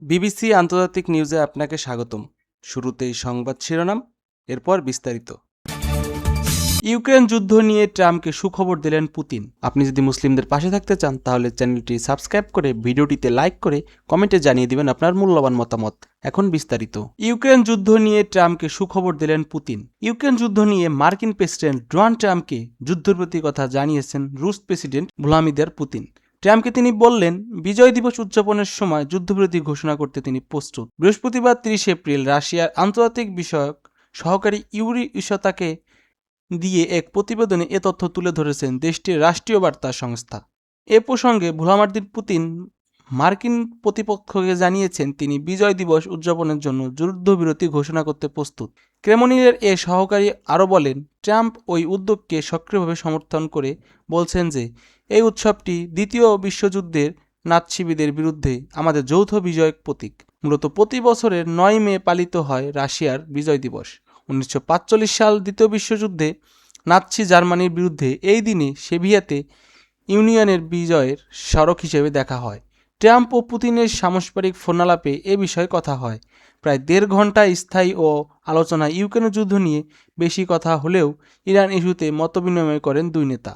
BBC আন্তর্জাতিক নিউজে আপনাকে স্বাগতম। শুরুতেই সংবাদ শিরোনাম, এরপর বিস্তারিত। ইউক্রেন যুদ্ধ নিয়ে ট্রাম্পকে সুখবর দিলেন পুতিন। আপনি যদি মুসলিমদের পাশে থাকতে চান তাহলে চ্যানেলটি সাবস্ক্রাইব করে ভিডিওটিতে লাইক করে কমেন্টে জানিয়ে দিবেন আপনার মূল্যবান মতামত। এখন বিস্তারিত। ইউক্রেন যুদ্ধ নিয়ে ট্রাম্পকে সুখবর দিলেন পুতিন। ইউক্রেন যুদ্ধ নিয়ে মার্কিন প্রেসিডেন্ট ডোনাল্ড ট্রাম্পকে যুদ্ধপ্রতি কথা জানিয়েছেন রুশ প্রেসিডেন্ট ভ্লাদিমির পুতিন। ট্রাম্পকে তিনি বললেন, বিজয় দিবস উদযাপনের সময় যুদ্ধবিরতি ঘোষণা করতে তিনি প্রস্তুত। বৃহস্পতিবার 30 এপ্রিল রাশিয়ার আন্তর্জাতিক বিষয়ক সহকারী ইউরি ইশতাকে দিয়ে এক প্রতিবেদনে এ তথ্য তুলে ধরেছেন দেশটির রাষ্ট্রীয় বার্তা সংস্থা। এ প্রসঙ্গে ভ্লাদিমির পুতিন মার্কিন প্রতিপক্ষকে জানিয়েছেন তিনি বিজয় দিবস উদযাপনের জন্য যুদ্ধবিরতি ঘোষণা করতে প্রস্তুত। ক্রেমলিনের এ সহকারী আরও বলেন, ট্রাম্প ওই উদ্যোগকে সক্রিয়ভাবে সমর্থন করে বলছেন যে এই উৎসবটি দ্বিতীয় বিশ্বযুদ্ধের নাৎসিবাদের বিরুদ্ধে আমাদের যৌথ বিজয়ের প্রতীক। মূলত প্রতি বছরের 9 মে পালিত হয় রাশিয়ার বিজয় দিবস। 1945 সাল দ্বিতীয় বিশ্বযুদ্ধে নাৎসি জার্মানির বিরুদ্ধে এই দিনে সোভিয়েত ইউনিয়নের বিজয়ের স্মারক হিসেবে দেখা হয়। ট্রাম্প ও পুতিনের সামষ্পরিক ফোনালাপে এ বিষয়ে কথা হয়। প্রায় 1.5 ঘন্টা স্থায়ী ও আলোচনায় ইউক্রেনের যুদ্ধ নিয়ে বেশি কথা হলেও ইরান ইস্যুতে মতবিনিময় করেন দুই নেতা।